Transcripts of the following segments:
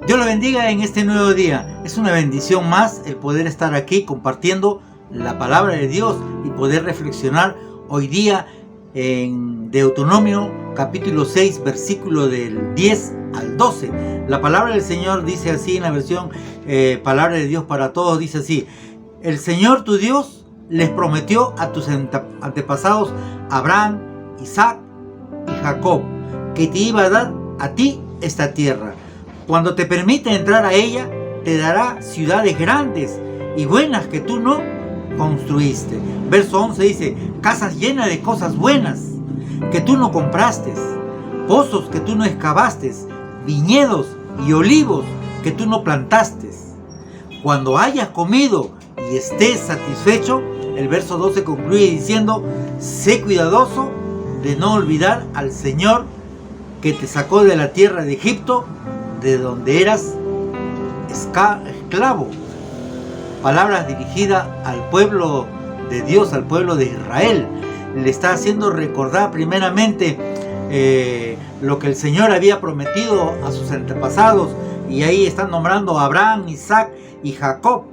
Dios lo bendiga en este nuevo día. Es una bendición más el poder estar aquí compartiendo la palabra de Dios y poder reflexionar hoy día en Deuteronomio capítulo 6, versículo del 10 al 12. La palabra del Señor dice así en la versión Palabra de Dios para Todos, dice así: el Señor tu Dios les prometió a tus antepasados Abraham, Isaac y Jacob que te iba a dar a ti esta tierra. Cuando te permite entrar a ella, te dará ciudades grandes y buenas que tú no construiste. Verso 11 dice: casas llenas de cosas buenas que tú no compraste, pozos que tú no excavaste, viñedos y olivos que tú no plantaste. Cuando hayas comido y estés satisfecho, el verso 12 concluye diciendo: sé cuidadoso de no olvidar al Señor que te sacó de la tierra de Egipto, de donde eras esclavo. Palabras dirigidas al pueblo de Dios, al pueblo de Israel. Le está haciendo recordar primeramente lo que el Señor había prometido a sus antepasados, y ahí están nombrando a Abraham, Isaac y Jacob.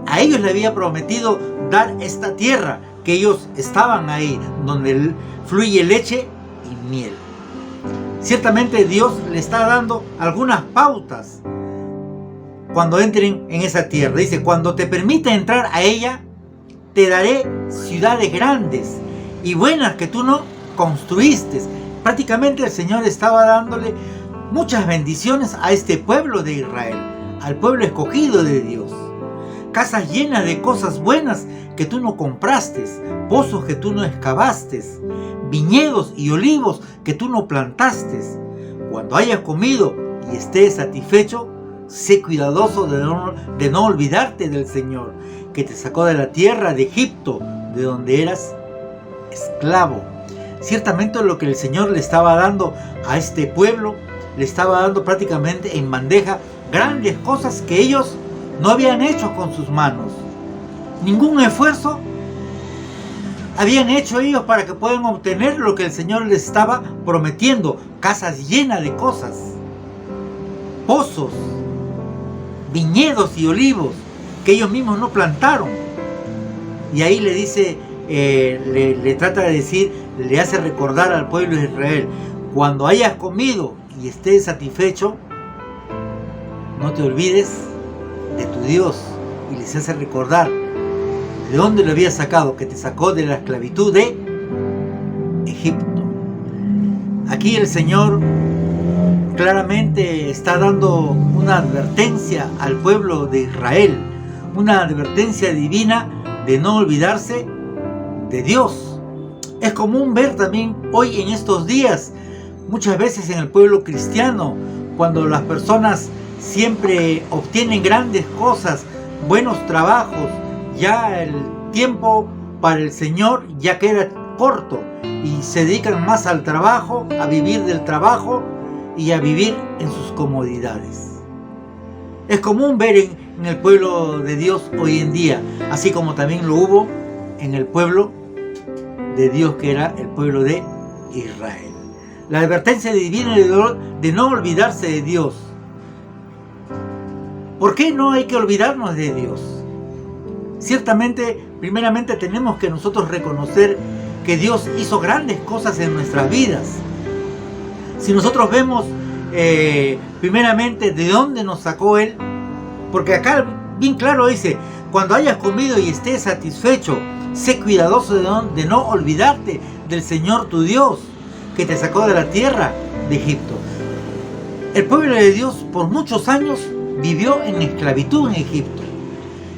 A ellos le había prometido dar esta tierra, que ellos estaban ahí, donde fluye leche y miel. Ciertamente Dios le está dando algunas pautas cuando entren en esa tierra. Dice: cuando te permita entrar a ella, te daré ciudades grandes y buenas que tú no construiste. Prácticamente el Señor estaba dándole muchas bendiciones a este pueblo de Israel, al pueblo escogido de Dios. Casas llenas de cosas buenas que tú no compraste, pozos que tú no excavaste, viñedos y olivos que tú no plantaste. Cuando hayas comido y estés satisfecho, sé cuidadoso de no olvidarte del Señor, que te sacó de la tierra de Egipto, de donde eras esclavo. Ciertamente lo que el Señor le estaba dando a este pueblo, le estaba dando prácticamente en bandeja grandes cosas que ellos no habían hecho con sus manos. Ningún esfuerzo habían hecho ellos para que puedan obtener lo que el Señor les estaba prometiendo. Casas llenas de cosas, pozos, viñedos y olivos que ellos mismos no plantaron. Y ahí le dice, le trata de decir, le hace recordar al pueblo de Israel: cuando hayas comido y estés satisfecho, no te olvides de tu Dios. Y les hace recordar de dónde lo había sacado, que te sacó de la esclavitud de Egipto. Aquí el Señor claramente está dando una advertencia al pueblo de Israel, una advertencia divina de no olvidarse de Dios. Es común ver también hoy en estos días, muchas veces en el pueblo cristiano, cuando las personas siempre obtienen grandes cosas, buenos trabajos, ya el tiempo para el Señor ya queda corto y se dedican más al trabajo, a vivir del trabajo y a vivir en sus comodidades. Es común ver en el pueblo de Dios hoy en día, así como también lo hubo en el pueblo de Dios, que era el pueblo de Israel. La advertencia divina de no olvidarse de Dios. ¿Por qué no hay que olvidarnos de Dios? Ciertamente, primeramente tenemos que nosotros reconocer que Dios hizo grandes cosas en nuestras vidas. Si nosotros vemos primeramente de dónde nos sacó Él, porque acá bien claro dice: cuando hayas comido y estés satisfecho, sé cuidadoso de no olvidarte del Señor tu Dios, que te sacó de la tierra de Egipto. El pueblo de Dios por muchos años vivió en esclavitud en Egipto,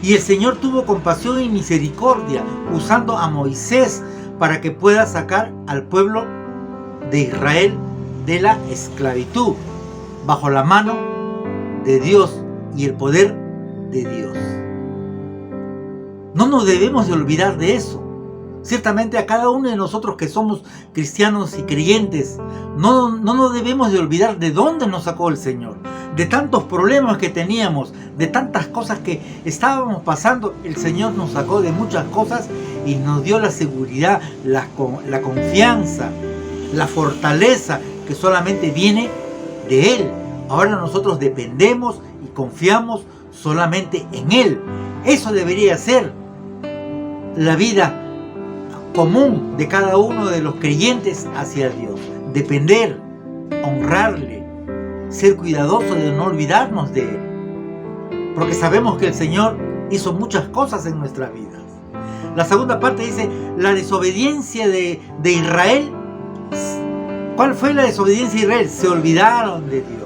y el Señor tuvo compasión y misericordia usando a Moisés para que pueda sacar al pueblo de Israel de la esclavitud, bajo la mano de Dios y el poder de Dios. No nos debemos de olvidar de eso. Ciertamente a cada uno de nosotros que somos cristianos y creyentes, no nos debemos de olvidar de dónde nos sacó el Señor, de tantos problemas que teníamos, de tantas cosas que estábamos pasando. El Señor nos sacó de muchas cosas y nos dio la seguridad, la confianza, la fortaleza que solamente viene de Él. Ahora nosotros dependemos y confiamos solamente en Él. Eso debería ser la vida común de cada uno de los creyentes hacia Dios. Depender, honrarle, ser cuidadoso de no olvidarnos de Él. Porque sabemos que el Señor hizo muchas cosas en nuestras vidas. La segunda parte dice, la desobediencia de Israel. ¿Cuál fue la desobediencia de Israel? Se olvidaron de Dios.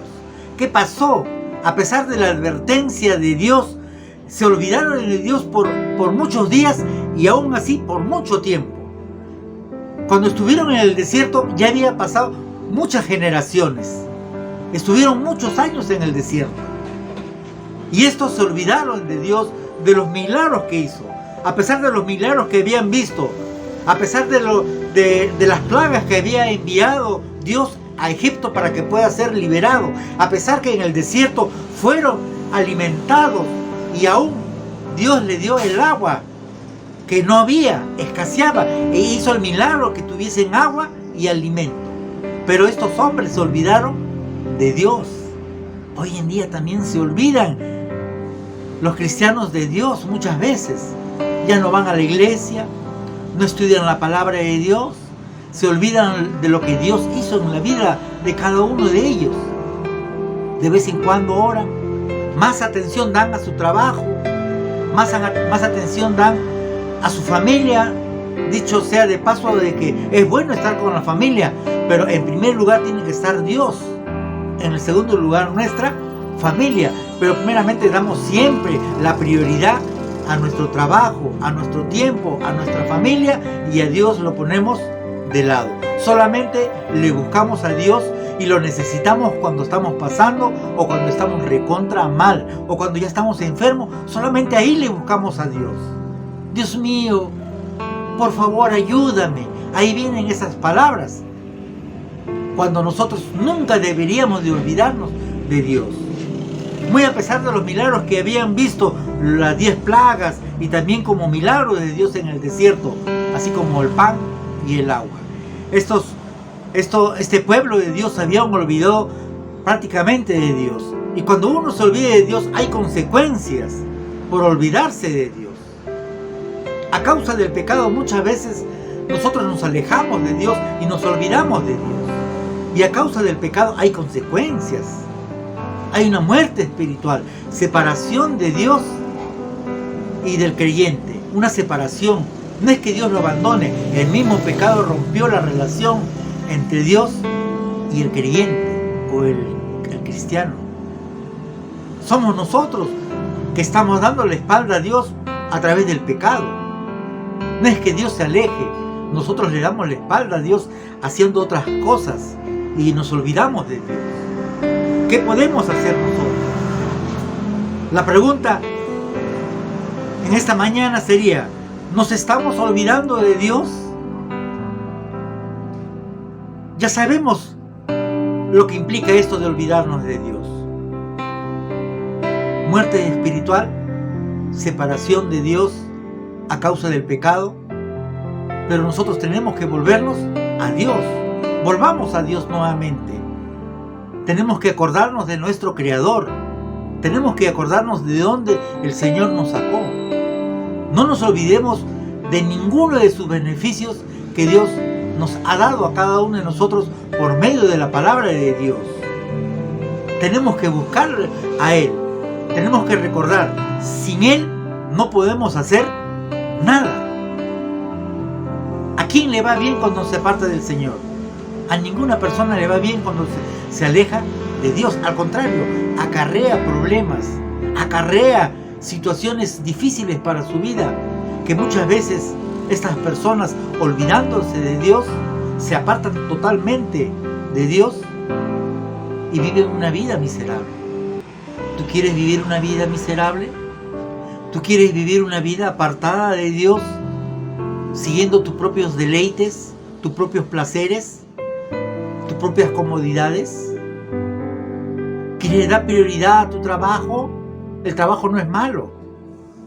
¿Qué pasó? A pesar de la advertencia de Dios, se olvidaron de Dios por muchos días y aún así por mucho tiempo. Cuando estuvieron en el desierto ya había pasado muchas generaciones. Estuvieron muchos años en el desierto. Y estos se olvidaron de Dios, de los milagros que hizo. A pesar de los milagros que habían visto, a pesar de las plagas que había enviado Dios a Egipto para que pueda ser liberado, a pesar que en el desierto fueron alimentados y aún Dios le dio el agua que no había, escaseaba, e hizo el milagro que tuviesen agua y alimento. Pero estos hombres se olvidaron de Dios. Hoy en día también se olvidan los cristianos de Dios muchas veces. Ya no van a la iglesia, no estudian la palabra de Dios, se olvidan de lo que Dios hizo en la vida de cada uno de ellos. De vez en cuando oran, más atención dan a su trabajo, más atención dan a su familia. Dicho sea de paso de que es bueno estar con la familia, pero en primer lugar tiene que estar Dios. En el segundo lugar nuestra familia, pero primeramente damos siempre la prioridad a nuestro trabajo, a nuestro tiempo, a nuestra familia, y a Dios lo ponemos de lado. Solamente le buscamos a Dios y lo necesitamos cuando estamos pasando o cuando estamos recontra mal o cuando ya estamos enfermos. Solamente ahí le buscamos a Dios. Dios mío, por favor ayúdame. Ahí vienen esas palabras. Cuando nosotros nunca deberíamos de olvidarnos de Dios. Muy a pesar de los milagros que habían visto, las 10 plagas y también como milagros de Dios en el desierto, así como el pan y el agua. Este pueblo de Dios se habían olvidado prácticamente de Dios. Y cuando uno se olvida de Dios hay consecuencias por olvidarse de Dios. A causa del pecado muchas veces nosotros nos alejamos de Dios y nos olvidamos de Dios. Y a causa del pecado hay consecuencias. Hay una muerte espiritual, separación de Dios y del creyente, una separación. No es que Dios lo abandone, el mismo pecado rompió la relación entre Dios y el creyente o el cristiano. Somos nosotros que estamos dando la espalda a Dios a través del pecado. No es que Dios se aleje, nosotros le damos la espalda a Dios haciendo otras cosas y nos olvidamos de Dios. ¿Qué podemos hacer nosotros? La pregunta en esta mañana sería, ¿nos estamos olvidando de Dios? Ya sabemos lo que implica esto de olvidarnos de Dios. Muerte espiritual, separación de Dios a causa del pecado, pero nosotros tenemos que volvernos a Dios. Volvamos a Dios nuevamente. Tenemos que acordarnos de nuestro Creador. Tenemos que acordarnos de dónde el Señor nos sacó. No nos olvidemos de ninguno de sus beneficios que Dios nos ha dado a cada uno de nosotros por medio de la palabra de Dios. Tenemos que buscar a Él. Tenemos que recordar, sin Él no podemos hacer nada. ¿A quién le va bien cuando se aparta del Señor? A ninguna persona le va bien cuando se aleja de Dios. Al contrario, acarrea problemas, acarrea situaciones difíciles para su vida, que muchas veces estas personas, olvidándose de Dios, se apartan totalmente de Dios y viven una vida miserable. ¿Tú quieres vivir una vida miserable? ¿Tú quieres vivir una vida apartada de Dios, siguiendo tus propios deleites, tus propios placeres, tus propias comodidades? ¿Quieres dar prioridad a tu trabajo? El trabajo no es malo.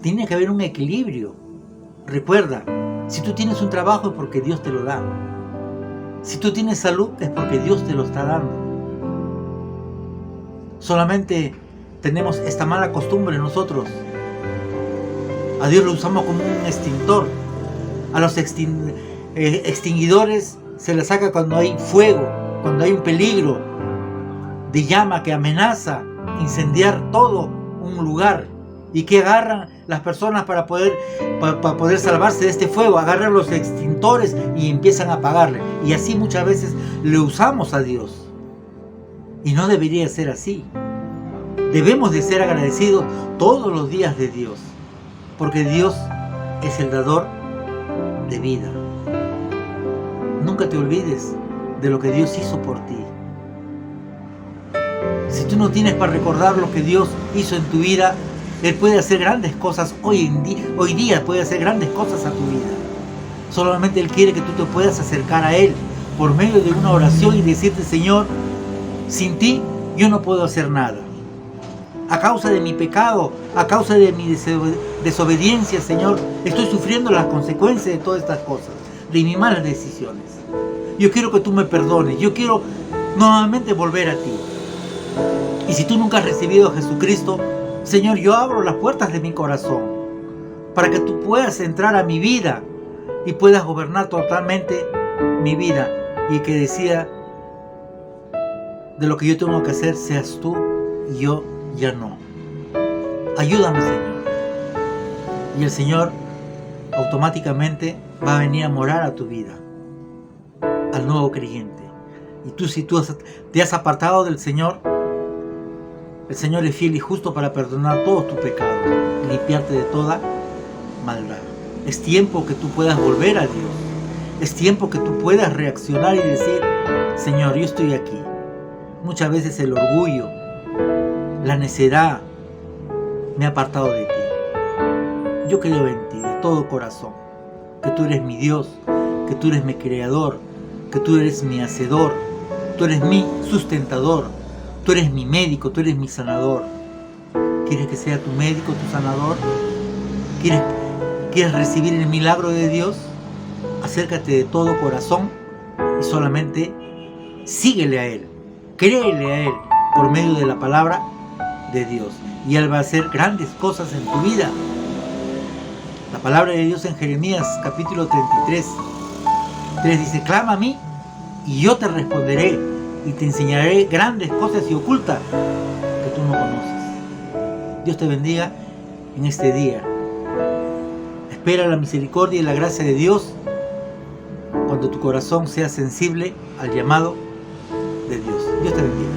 Tiene que haber un equilibrio. Recuerda, si tú tienes un trabajo es porque Dios te lo da. Si tú tienes salud es porque Dios te lo está dando. Solamente tenemos esta mala costumbre nosotros. A Dios lo usamos como un extintor. A los extinguidores se les saca cuando hay fuego, cuando hay un peligro de llama que amenaza incendiar todo un lugar. ¿Y que agarran las personas para poder salvarse de este fuego? Agarran los extintores y empiezan a apagarle. Y así muchas veces le usamos a Dios. Y no debería ser así. Debemos de ser agradecidos todos los días de Dios, porque Dios es el dador de vida. Nunca te olvides de lo que Dios hizo por ti. Si tú no tienes para recordar lo que Dios hizo en tu vida, Él puede hacer grandes cosas hoy día puede hacer grandes cosas a tu vida. Solamente Él quiere que tú te puedas acercar a Él por medio de una oración y decirte: Señor, sin ti yo no puedo hacer nada. A causa de mi pecado, a causa de mi desobediencia, Señor, estoy sufriendo las consecuencias de todas estas cosas, de mis malas decisiones. Yo quiero que tú me perdones. Yo quiero nuevamente volver a ti. Y si tú nunca has recibido a Jesucristo, Señor, yo abro las puertas de mi corazón para que tú puedas entrar a mi vida y puedas gobernar totalmente mi vida, y que decida de lo que yo tengo que hacer seas tú y yo ya no. Ayúdame, Señor. Y el Señor automáticamente va a venir a morar a tu vida, al nuevo creyente. Y tú, si tú te has apartado del Señor, el Señor es fiel y justo para perdonar todos tus pecados y limpiarte de toda maldad. Es tiempo que tú puedas volver a Dios. Es tiempo que tú puedas reaccionar y decir: Señor, yo estoy aquí. Muchas veces el orgullo, la necedad me ha apartado de ti. Yo creo en ti de todo corazón, que tú eres mi Dios, que tú eres mi creador, que tú eres mi hacedor, tú eres mi sustentador, tú eres mi médico, tú eres mi sanador. ¿Quieres que sea tu médico, tu sanador? ¿Quieres recibir el milagro de Dios? Acércate de todo corazón y solamente síguele a Él, créele a Él por medio de la palabra de Dios, y Él va a hacer grandes cosas en tu vida. La palabra de Dios en Jeremías capítulo 33 dice: clama a mí y yo te responderé y te enseñaré grandes cosas y ocultas que tú no conoces. Dios te bendiga en este día. Espera la misericordia y la gracia de Dios cuando tu corazón sea sensible al llamado de Dios. Dios te bendiga.